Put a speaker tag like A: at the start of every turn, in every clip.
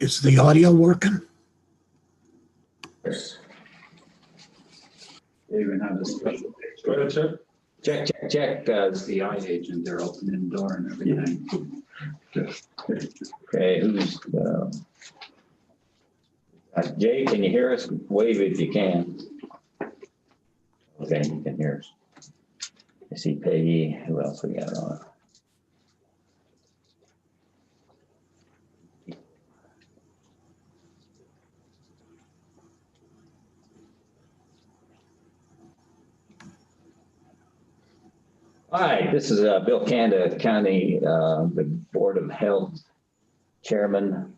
A: Is the audio working?
B: Yes. They even have a special page. Go ahead, sir. Check. It's the eye agent. They're opening the door and everything. Okay, who's Jay? Can you hear us? Wave if you can. Okay, you can hear us. I see Peggy. Who else we got on? Hi, this is Bill Kanda, County, the Board of Health Chairman,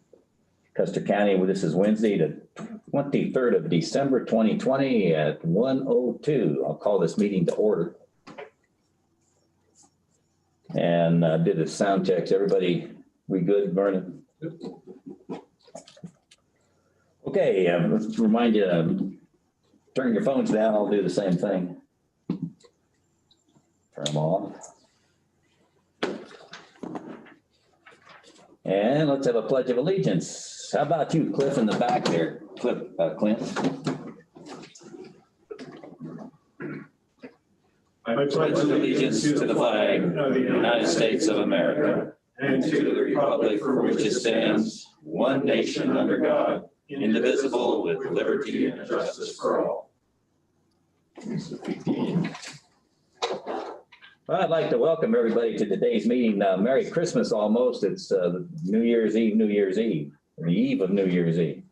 B: Custer County. Well, this is Wednesday, the 23rd of December, 2020 at 1:02. I'll call this meeting to order. And did the sound checks. Everybody, we good, Vernon? Okay, let's remind you, turn your phones down. I'll do the same thing. Turn them off. And let's have a pledge of allegiance. How about you, Cliff, in the back there? Clint. I pledge allegiance to the flag of the United States of America and to the republic for which it stands, one nation under God, indivisible, with liberty and justice for all. Well, I'd like to welcome everybody to today's meeting. Merry Christmas almost. It's New Year's Eve, the eve of New Year's Eve.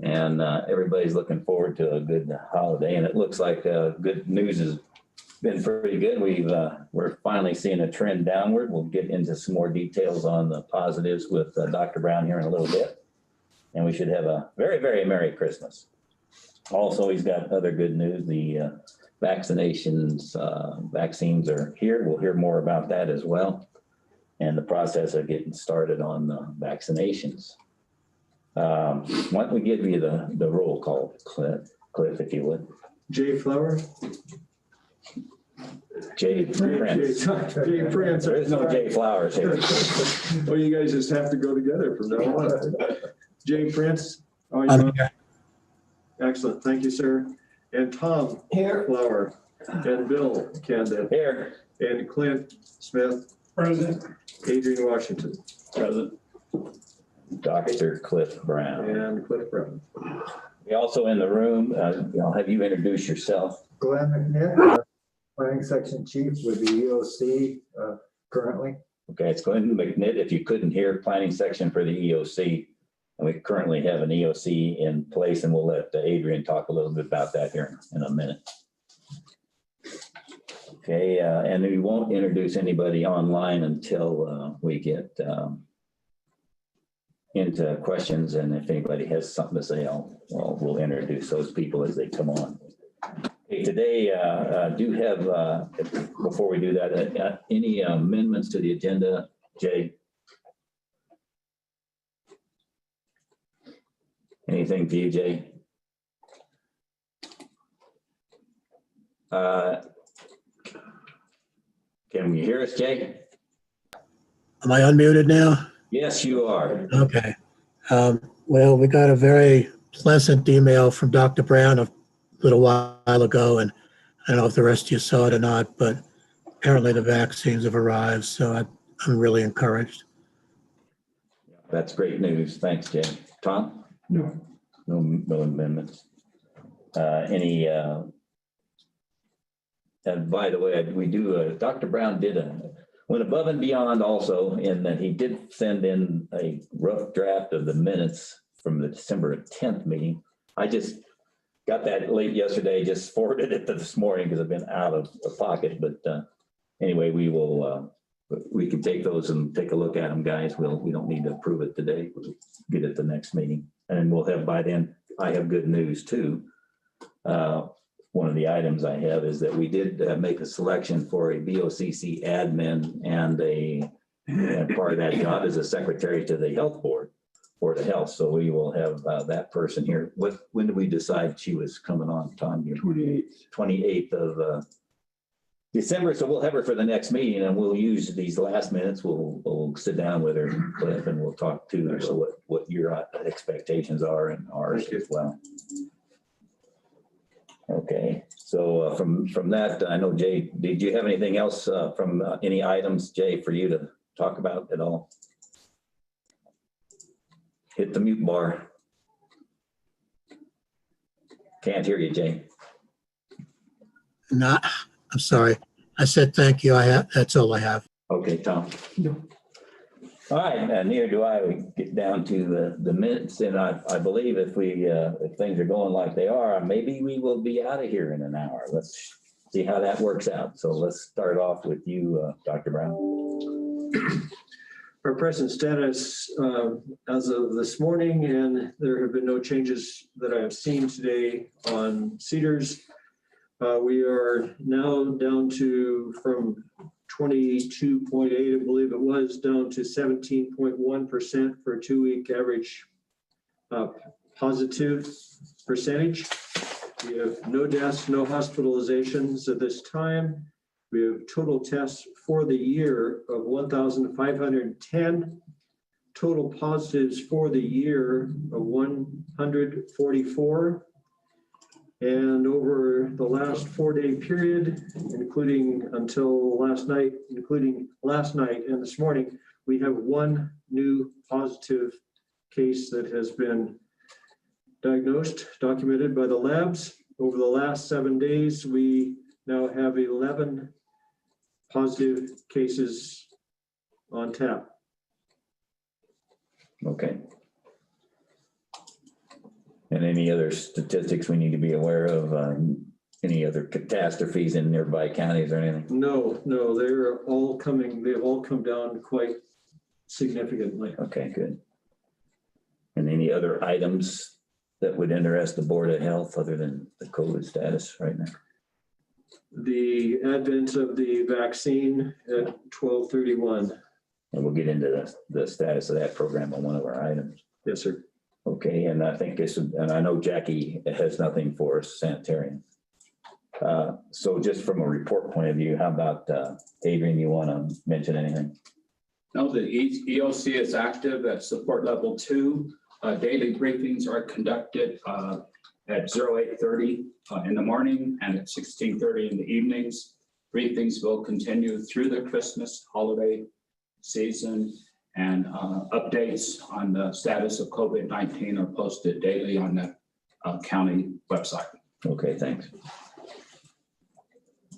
B: And everybody's looking forward to a good holiday. And it looks like good news has been pretty good. We're finally seeing a trend downward. We'll get into some more details on the positives with Dr. Brown here in a little bit. And we should have a very, very Merry Christmas. Also, he's got other good news. The vaccines are here. We'll hear more about that as well. And the process of getting started on the vaccinations. Why don't we give you the roll call, Cliff, if you would.
C: Jay Flower.
B: Jay Prince.
C: Jay Prince.
B: There is no Jay Flowers here.
C: Well, you guys just have to go together from now on. Jay Prince.
A: I'm here.
C: Excellent. Thank you, sir. And Tom
D: Here.
C: Flower. And Bill Kanda.
B: Here.
C: And Clint Smith.
D: Present.
C: Adrian Washington.
B: Present. Dr. Cliff Brown.
C: And Cliff Brown.
B: We also in the room, I'll have you introduce yourself.
D: Glenn McNitt, Planning Section Chief with the EOC currently.
B: Okay, it's Glenn McNitt. If you couldn't hear, planning section for the EOC. And we currently have an EOC in place, and we'll let Adrian talk a little bit about that here in a minute. Okay, and we won't introduce anybody online until we get into questions. And if anybody has something to say, we'll introduce those people as they come on. Okay, today, do have, before we do that, any amendments to the agenda, Jay? Anything for you, Jay? Can you hear us, Jay?
A: Am I unmuted now?
B: Yes, you are.
A: Okay. Well, we got a very pleasant email from Dr. Brown a little while ago, and I don't know if the rest of you saw it or not, but apparently the vaccines have arrived, so I'm really encouraged.
B: That's great news. Thanks, Jay. Tom?
C: No.
B: No amendments. And by the way, we do, Dr. Brown went above and beyond also in that he did send in a rough draft of the minutes from the December 10th meeting. I just got that late yesterday, just forwarded it to this morning because I've been out of the pocket. But anyway, we can take those and take a look at them, guys. We don't need to approve it today. We'll get it the next meeting. And we'll have, by then, I have good news too. One of the items I have is that we did make a selection for a BOCC admin, and part of that job is a secretary to the health board, Board of Health. So we will have that person here. When did we decide she was coming on, Tom?
C: 28th.
B: 28th of December, so we'll have her for the next meeting, and we'll use these last minutes. We'll sit down with her, Cliff, and we'll talk to her, so what your expectations are and ours as well. Okay, so from that, I know, Jay, did you have anything else from any items, Jay, for you to talk about at all? Hit the mute bar. Can't hear you, Jay.
A: Not, I'm sorry. I said thank you. That's all I have.
B: Okay, Tom. All right, and neither do I. We get down to the minutes, and I believe if things are going like they are, maybe we will be out of here in an hour. Let's see how that works out. So let's start off with you, Dr. Brown.
C: Our present status as of this morning, and there have been no changes that I have seen today on Cedars. We are now down to from 22.8, I believe it was, down to 17.1% for a 2-week average positive percentage. We have no deaths, no hospitalizations at this time. We have total tests for the year of 1,510, total positives for the year of 144. And over the last 4-day period, including until last night, including last night and this morning, we have 1 new positive case that has been diagnosed, documented by the labs. Over the last 7 days, we now have 11 positive cases on tap.
B: Okay. And any other statistics we need to be aware of? Any other catastrophes in nearby counties or anything?
C: No, they've all come down quite significantly.
B: Okay, good. And any other items that would interest the Board of Health other than the COVID status right now?
C: The advent of the vaccine at 12/31.
B: And we'll get into the status of that program on one of our items.
C: Yes, sir.
B: Okay, and I think and I know Jackie has nothing for us, sanitarian. So just from a report point of view, how about Adrian, you want to mention anything?
E: No, the EOC is active at support level 2. Daily briefings are conducted at 08:30 in the morning and at 16:30 in the evenings. Briefings will continue through the Christmas holiday season, and updates on the status of COVID-19 are posted daily on the county website.
B: Okay, thanks.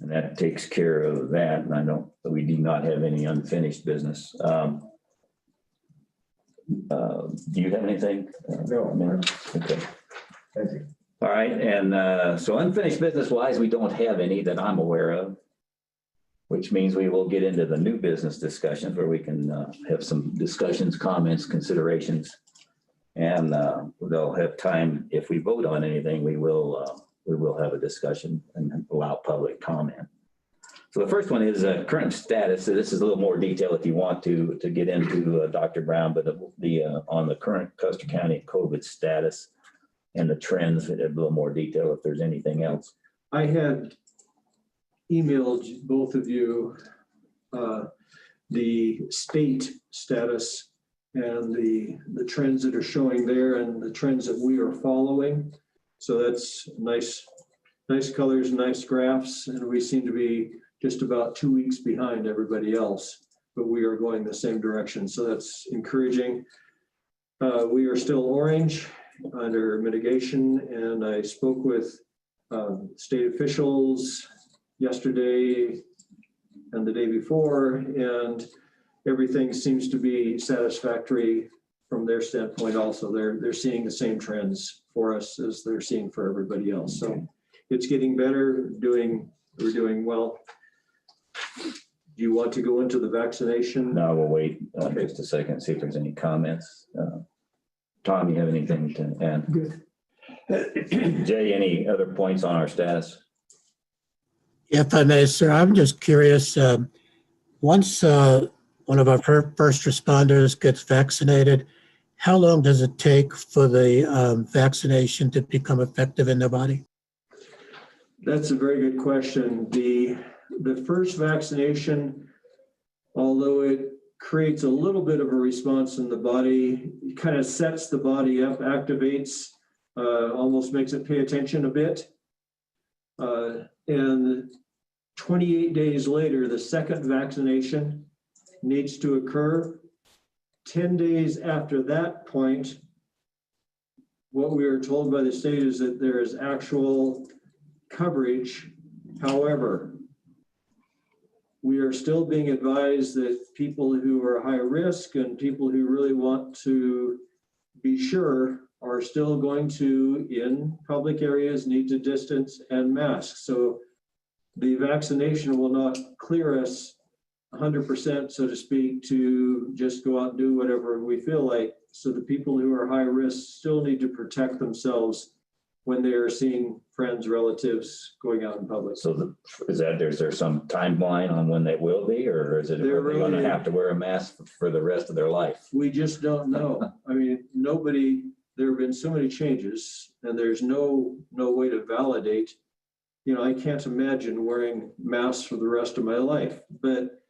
B: And that takes care of that. And I know that we do not have any unfinished business. Do you have anything?
D: No.
B: Okay.
D: Thank you.
B: All right. And so unfinished business wise, we don't have any that I'm aware of, which means we will get into the new business discussions where we can have some discussions, comments, considerations, and they'll have time. If we vote on anything, we will have a discussion and allow public comment. So the first one is current status. So this is a little more detail if you want to get into Dr. Brown, but on the current Custer County COVID status and the trends, a little more detail if there's anything else.
C: I had emailed both of you the state status and the trends that are showing there and the trends that we are following. So that's nice colors, nice graphs, and we seem to be just about 2 weeks behind everybody else, but we are going the same direction. So that's encouraging. We are still orange under mitigation, and I spoke with state officials yesterday and the day before, and everything seems to be satisfactory from their standpoint also. They're seeing the same trends for us as they're seeing for everybody else. So it's getting better, we're doing well. Do you want to go into the vaccination?
B: No, we'll wait just a second, see if there's any comments. Tom, you have anything to add?
D: Good.
B: Jay, any other points on our status?
A: If I may, sir, I'm just curious, once one of our first responders gets vaccinated, how long does it take for the vaccination to become effective in their body?
C: That's a very good question. the first vaccination, although it creates a little bit of a response in the body, it kind of sets the body up, activates, almost makes it pay attention a bit. And 28 days later, the second vaccination needs to occur. 10 days after that point, what we are told by the state is that there is actual coverage. However, we are still being advised that people who are high risk and people who really want to be sure are still going to, in public areas, need to distance and mask. So the vaccination will not clear us 100%, so to speak, to just go out and do whatever we feel like. So the people who are high risk still need to protect themselves when they are seeing friends, relatives going out in public.
B: So is there some timeline on when they will be, or is it
C: They're
B: they're going to
C: really-
B: have to wear a mask for the rest of their life?
C: We just don't know. I mean, there have been so many changes and there's no way to validate. You know, I can't imagine wearing masks for the rest of my life, but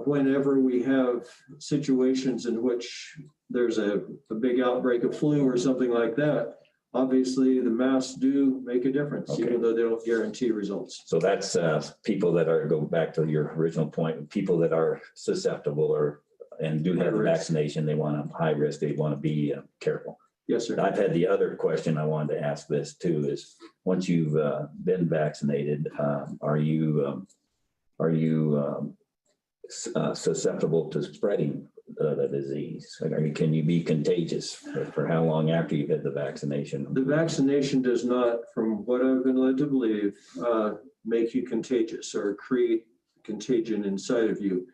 C: whenever we have situations in which there's a big outbreak of flu or something like that, obviously the masks do make a difference,
B: Okay.
C: even though they don't guarantee results.
B: So that's people that are, go back to your original point, people that are susceptible and do have the
C: High risk.
B: vaccination, they want to high risk, they want to be careful.
C: Yes, sir.
B: I've had the other question I wanted to ask this too, is once you've been vaccinated, are you susceptible to spreading the disease? Can you be contagious for how long after you've had the vaccination?
C: The vaccination does not, from what I've been led to believe, make you contagious or create contagion inside of you.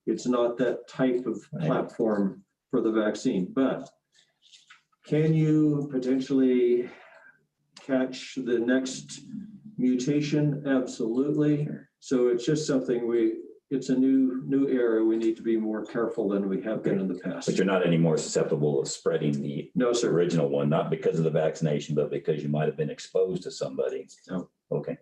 C: It's not that type of platform for the vaccine, but can you potentially catch the next mutation? Absolutely. So it's just something it's a new era. We need to be more careful than we have been in the past.
B: But you're not any more susceptible of spreading the
C: No, sir.
B: original one, not because of the vaccination, but because you might have been exposed to somebody.
C: No.
B: Okay.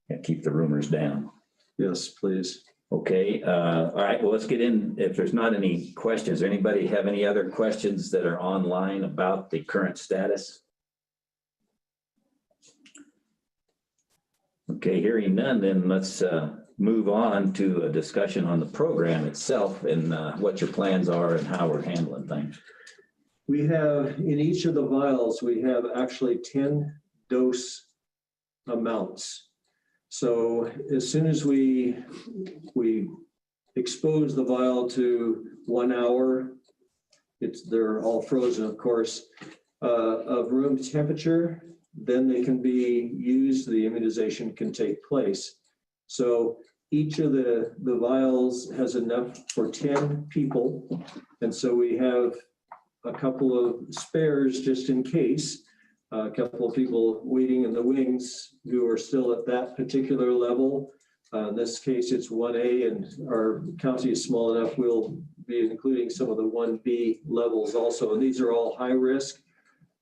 B: Yeah, keep the rumors down.
C: Yes, please.
B: Okay, all right, well, let's get in. If there's not any questions, anybody have any other questions that are online about the current status? Okay, hearing none, then let's move on to a discussion on the program itself and what your plans are and how we're handling things.
C: We have, in each of the vials, we have actually 10 dose amounts. So as soon as we expose the vial to 1 hour, they're all frozen, of course, of room temperature, then they can be used, the immunization can take place. So each of the vials has enough for 10 people. And so we have a couple of spares just in case. A couple of people waiting in the wings who are still at that particular level. In this case, it's 1A, and our county is small enough, we'll be including some of the 1B levels also. And these are all high risk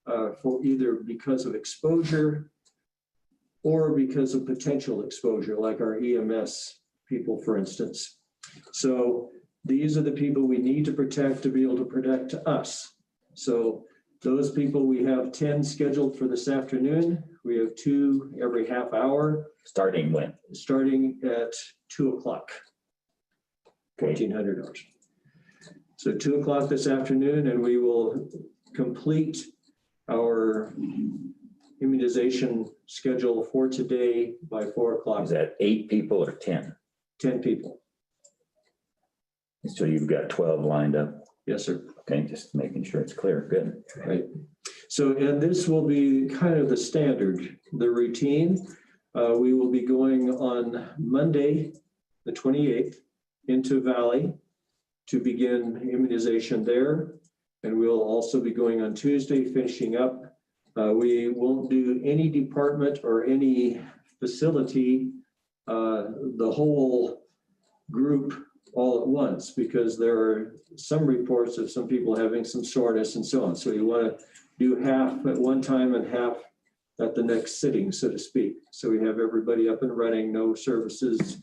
C: for either because of exposure or because of potential exposure, like our EMS people, for instance. So these are the people we need to protect to be able to protect us. So those people, we have 10 scheduled for this afternoon. We have 2 every half hour.
B: Starting when?
C: Starting at 2 o'clock,
B: Okay.
C: 1400 hours. So 2 o'clock this afternoon, and we will complete our immunization schedule for today by 4 o'clock.
B: Is that 8 people or 10?
C: 10 people.
B: So you've got 12 lined up.
C: Yes, sir.
B: Okay, just making sure it's clear. Good.
C: Right. So, and this will be kind of the standard, the routine. We will be going on Monday, the 28th, into Valley to begin immunization there. And we'll also be going on Tuesday, finishing up. We won't do any department or any facility, the whole group all at once, because there are some reports of some people having some soreness and so on. So you want to do half at one time and half at the next sitting, so to speak. So we have everybody up and running, no services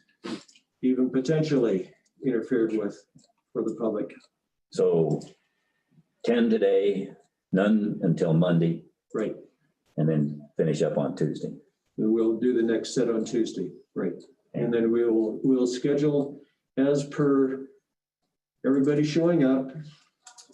C: even potentially interfered with for the public.
B: So 10 today, none until Monday,
C: Right.
B: and then finish up on Tuesday.
C: And we'll do the next set on Tuesday. Right. And then we'll schedule as per everybody showing up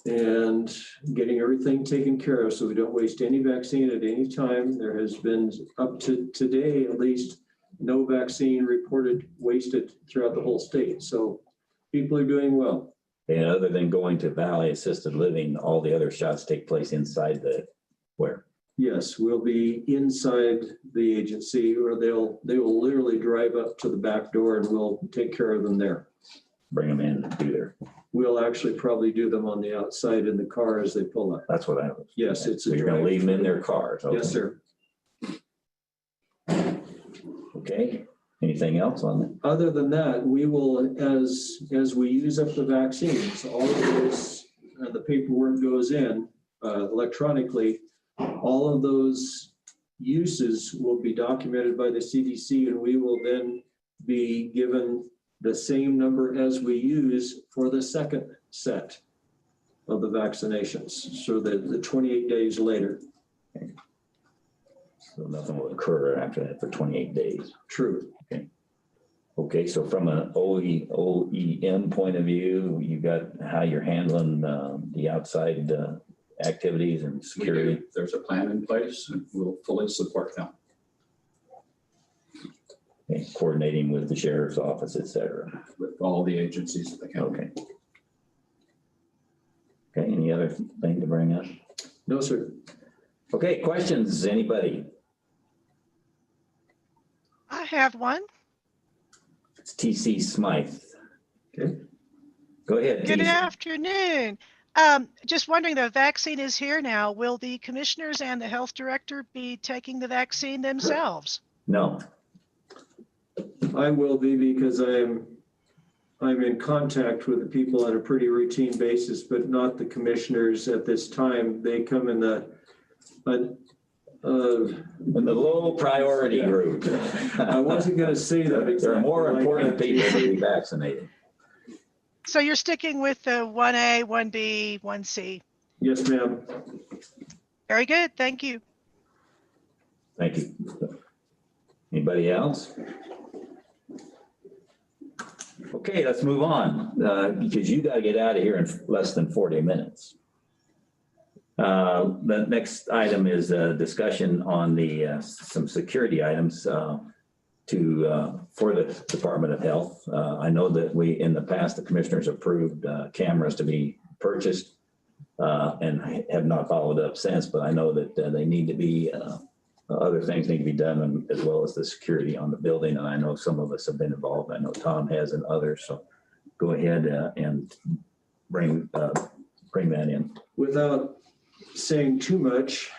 C: and getting everything taken care of so we don't waste any vaccine at any time. There has been, up to today at least, no vaccine reported wasted throughout the whole state. So people are doing well.
B: And other than going to Valley Assisted Living, all the other shots take place inside the where?
C: Yes, we'll be inside the agency, or they will literally drive up to the back door and we'll take care of them there.
B: Bring them in and do their,
C: We'll actually probably do them on the outside in the car as they pull up.
B: that's what I was.
C: Yes, it's
B: So
C: a
B: you're gonna leave them in
C: drive-through.
B: their cars? Okay.
C: Yes, sir.
B: Okay, anything else on that?
C: Other than that, we will, as we use up the vaccines, all of this, the paperwork goes in electronically. All of those uses will be documented by the CDC, and we will then be given the same number as we use for the second set of the vaccinations. So the 28 days later.
B: So nothing will occur after that for 28 days.
C: True.
B: Okay, so from an OEM point of view, you got how you're handling the outside activities and
E: We
B: security?
E: do. There's a plan in place and we'll fully support them.
B: Okay, coordinating with the sheriff's office, et cetera.
E: With all the agencies that they can.
B: Okay. Okay, any other thing to bring up?
C: No, sir.
B: Okay, questions, anybody?
F: I have one.
B: It's TC Smythe.
C: Okay.
B: Go ahead.
F: Good
B: TC.
F: afternoon. Just wondering, the vaccine is here now. Will the commissioners and the health director be taking the vaccine themselves?
B: No,
C: I will be, because I'm in contact with the people on a pretty routine basis, but not the commissioners at this time. They come in the
B: in the low priority
C: Yeah.
B: group.
C: I wasn't going to say that
B: There are
C: exactly
B: more
C: like
B: important
C: that.
B: people to be vaccinated.
F: So you're sticking with the 1A, 1B, 1C.
C: Yes, ma'am.
F: Very good. Thank you.
B: Thank you. Anybody else? Okay, let's move on, because you got to get out of here in less than 40 minutes. The next item is a discussion on the some security items for the Department of Health. I know that in the past, the commissioners approved cameras to be purchased and have not followed up since, but I know that they need to be, other things need to be done, as well as the security on the building. And I know some of us have been involved. I know Tom has and others. So go ahead and bring that in.
C: Without saying too much,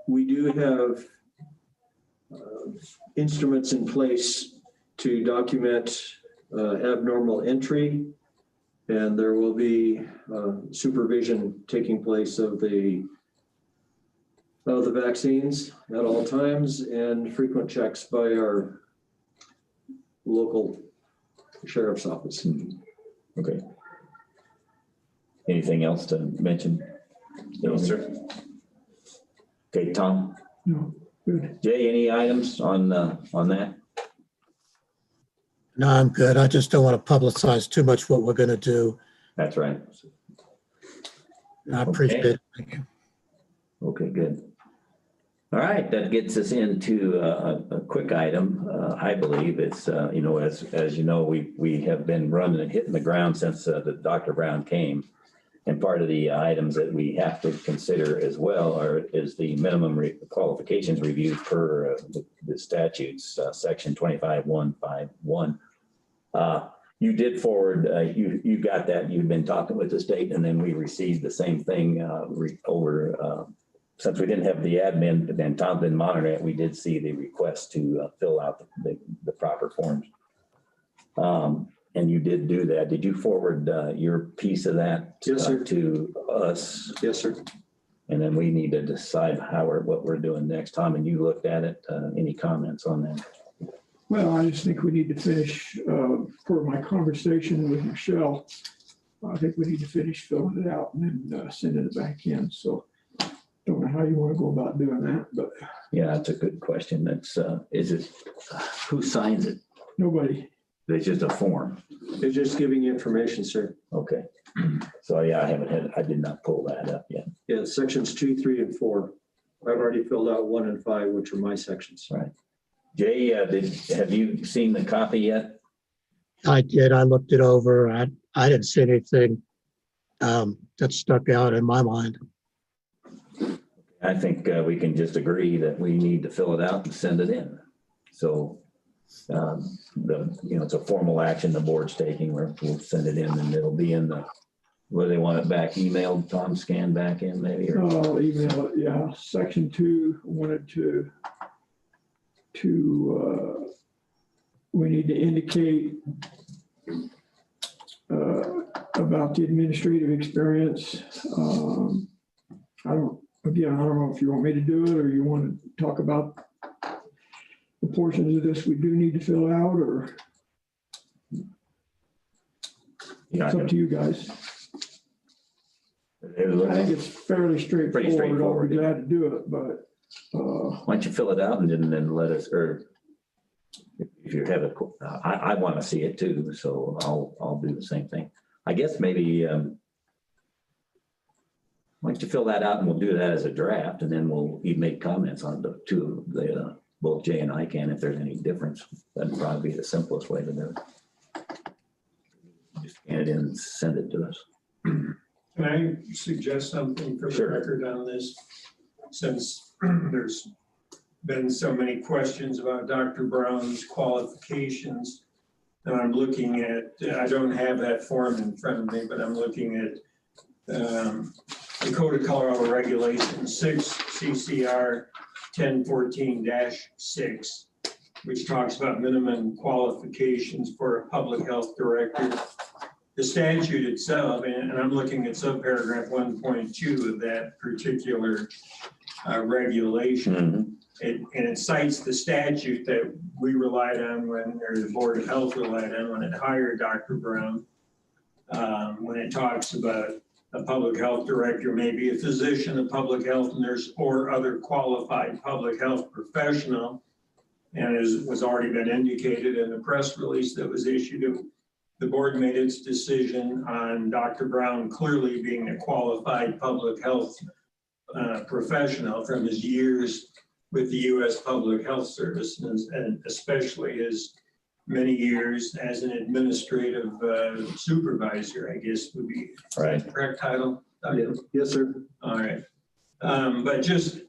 C: we do have instruments in place to document abnormal entry, and there will be supervision taking place of the vaccines at all times, and frequent checks by our local sheriff's office.
B: Okay. Anything else to mention?
E: No, sir.
B: Okay, Tom?
A: No, good.
B: Jay, any items on that?
A: No, I'm good. I just don't want to publicize too much what we're going to do.
B: That's right.
A: I appreciate it. Thank you.
B: Okay, good. All right, that gets us into a quick item. I believe it's, as you know, we have been running and hitting the ground since the Dr. Brown came. And part of the items that we have to consider as well is the minimum qualifications review per the statutes, section 25151. You did forward, you got that. You've been talking with the state, and then we received the same thing over. Since we didn't have the admin and Tom didn't monitor it, we did see the request to fill out the proper forms. And you did do that. Did you forward your piece of that
C: Yes, sir.
B: to us?
C: Yes, sir.
B: And then we need to decide what we're doing next. Tom, and you looked at it, any comments on that?
G: Well, I just think we need to finish, for my conversation with Michelle, I think we need to finish filling it out and then sending it back in. So don't know how you want to go about doing that, but
B: Yeah, that's a good question. Is it, who signs it?
G: nobody.
B: It's just a form.
C: They're just giving you information, sir.
B: Okay. So yeah, I did not pull that up yet.
C: Yeah, sections 2, 3, and 4. I've already filled out 1 and 5, which are my sections.
B: Right. Jay, have you seen the copy yet?
A: I did. I looked it over. I didn't see anything that stuck out in my mind.
B: I think we can just agree that we need to fill it out and send it in. So it's a formal action the board's taking. We'll send it in and it'll be in the, where they want it back emailed, Tom, scanned back in maybe? Or?
G: Email it, yeah. Section 2 wanted to we need to indicate about the administrative experience. I don't know if you want me to do it or you want to talk about the portions of this we do need to fill out, or it's up to you guys. I think it's fairly straightforward.
B: Pretty straightforward.
G: I'll be glad to do it, but
B: why don't you fill it out and then let us, or if you have I want to see it too, so I'll do the same thing. I guess maybe, why don't you fill that out and we'll do that as a draft, and then we'll make comments on the two, both Jay and I can, if there's any difference. That'd probably be the simplest way to do it. Just scan it in and send it to us.
H: Can I suggest something for the
B: Sure.
H: record on this? Since there's been so many questions about Dr. Brown's qualifications, and I'm looking at, I don't have that form in front of me, but I'm looking at the Code of Colorado Regulations 6 CCR 1014-6, which talks about minimum qualifications for a public health director. The statute itself, and I'm looking at subparagraph 1.2 of that particular regulation, and it cites the statute that we relied on or the Board of Health relied on when it hired Dr. Brown, when it talks about a public health director may be a physician, a public health nurse, or other qualified public health professional. And as was already been indicated in the press release that was issued, the board made its decision on Dr. Brown clearly being a qualified public health professional from his years with the U.S. Public Health Service, and especially his many years as an administrative supervisor, I guess would be
B: Right.
H: the correct title.
C: Yes, sir.
H: All right. But just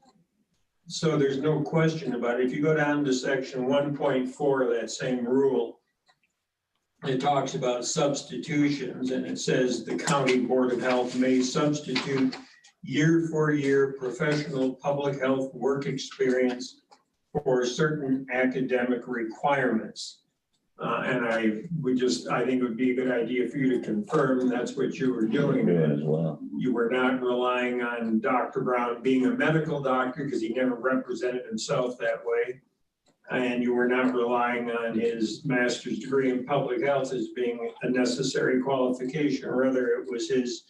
H: so there's no question about it, if you go down to section 1.4 of that same rule, it talks about substitutions, and it says the County Board of Health may substitute year-for-year professional public health work experience for certain academic requirements. And I think it would be a good idea for you to confirm that's what you were doing.
B: As well.
H: You were not relying on Dr. Brown being a medical doctor because he never represented himself that way. And you were not relying on his master's degree in public health as being a necessary qualification. Rather, it was his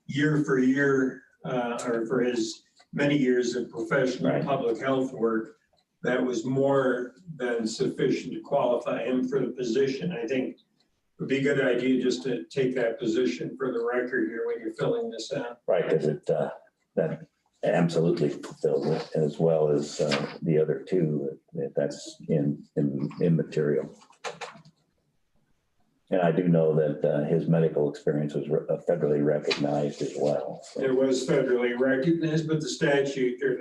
H: year for year, or for his many years of professional public health work that was more than sufficient to qualify him for the position. I think it would be a good idea just to take that position for the record here when you're filling this out.
B: Right, because that absolutely fulfills it, as well as the other two, that's immaterial. And I do know that his medical experience was federally recognized as well. So.
H: It was federally recognized, but the statute or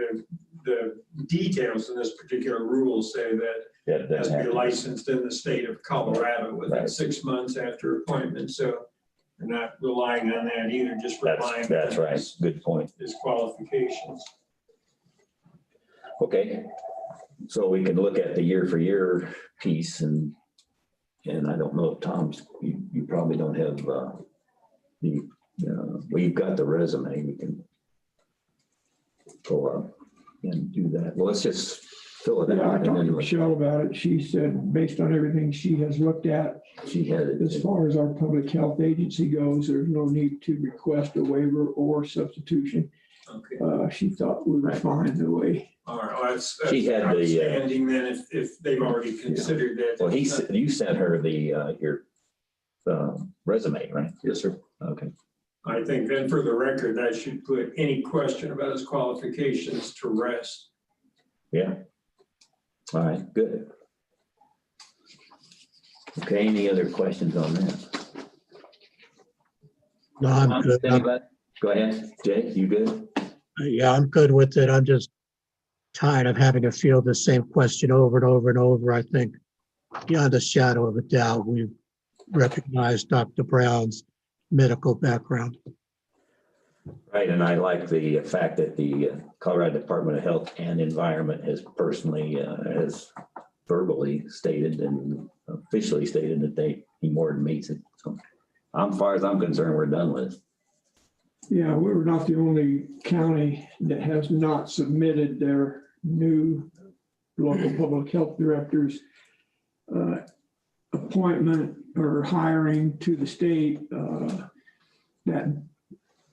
H: the details in this particular rule say that it has to be licensed in the state of Colorado within 6 months after appointment. So we're not relying on that either, just relying
B: that's
H: on
B: right. Good point.
H: His qualifications.
B: Okay, so we can look at the year for year piece, and I don't know if Tom's, you probably don't have we've got the resume. We can So, and do that. Well, let's just fill it
G: Yeah, I
B: out.
G: talked
B: And
G: to
B: then
G: Michelle about it. She said, based on everything she has looked at,
B: she had it.
G: as far as our public health agency goes, there's no need to request a waiver or substitution.
H: Okay,
G: She thought we were fine the way.
H: all right, well, that's
B: She had the,
H: outstanding then if they've already considered that.
B: Well, you sent her the, your resume, right? Yes, sir. Okay.
H: I think then for the record, that should put any question about his qualifications to rest.
B: Yeah. All right, good. Okay, any other questions on that?
A: No, I'm good.
B: Anybody? Go ahead, Jay, you good?
A: Yeah, I'm good with it. I'm just tired of having to field the same question over and over and over. I think beyond a shadow of a doubt, we've recognized Dr. Brown's medical background.
B: Right, and I like the fact that the Colorado Department of Health and Environment has personally, has verbally stated and officially stated that he more than meets it. So, as far as I'm concerned, we're done with it.
G: Yeah, we were not the only county that has not submitted their new local public health directors appointment or hiring to the state. That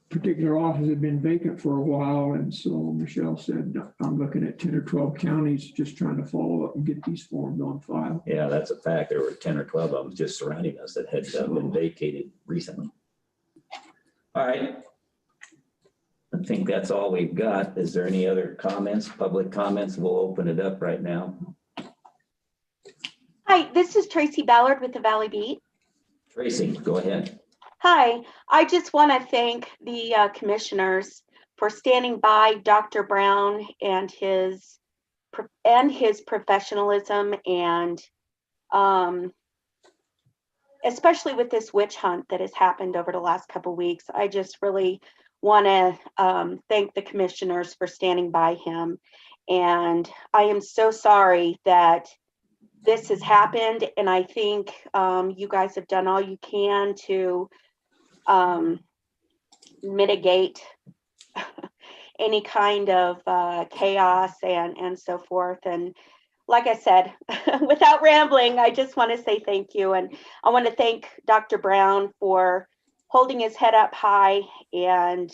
G: particular office had been vacant for a while, and so Michelle said, I'm looking at 10 or 12 counties just trying to follow up and get these forms on file.
B: Yeah, that's a fact. There were 10 or 12 of them just surrounding us that had been vacated recently. All right. I think that's all we've got. Is there any other comments, public comments? We'll open it up right now.
I: Hi, this is Tracy Ballard with the Valley Beat.
B: Tracy, go ahead.
I: Hi, I just want to thank the commissioners for standing by Dr. Brown and his professionalism, and especially with this witch hunt that has happened over the last couple of weeks. I just really want to thank the commissioners for standing by him. And I am so sorry that this has happened. And I think you guys have done all you can to mitigate any kind of chaos and so forth. And like I said, without rambling, I just want to say thank you. And I want to thank Dr. Brown for holding his head up high and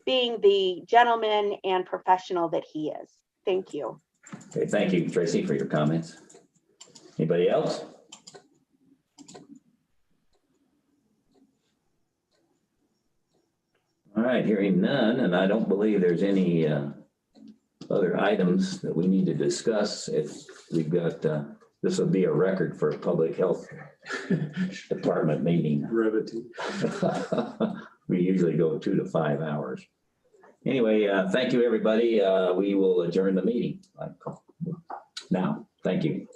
I: being the gentleman and professional that he is. Thank you.
B: Okay, thank you, Tracy, for your comments. Anybody else? All right, hearing none, and I don't believe there's any other items that we need to discuss. If we've got, this will be a record for a public health department meeting.
C: Brevity.
B: We usually go 2 to 5 hours. Anyway, thank you, everybody. We will adjourn the meeting now. Thank you.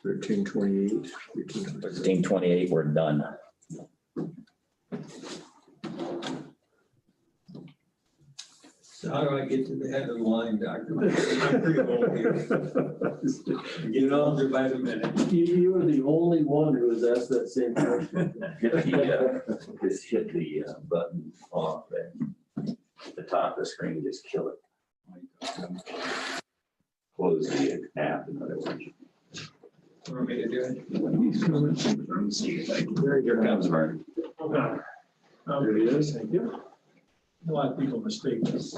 C: 1328.
B: 1328, we're done.
H: So how do I get to the head of the line, Doctor? I'm pretty old here. Get older by the minute.
C: You were the only one who was asked that same question.
B: Just hit the button off there. The top of the screen, just kill it. Close the app, in other words.
H: Want me to do it?
G: These comments.
B: Here comes Vern.
C: There he is. Thank you.
H: A lot of people mistake this.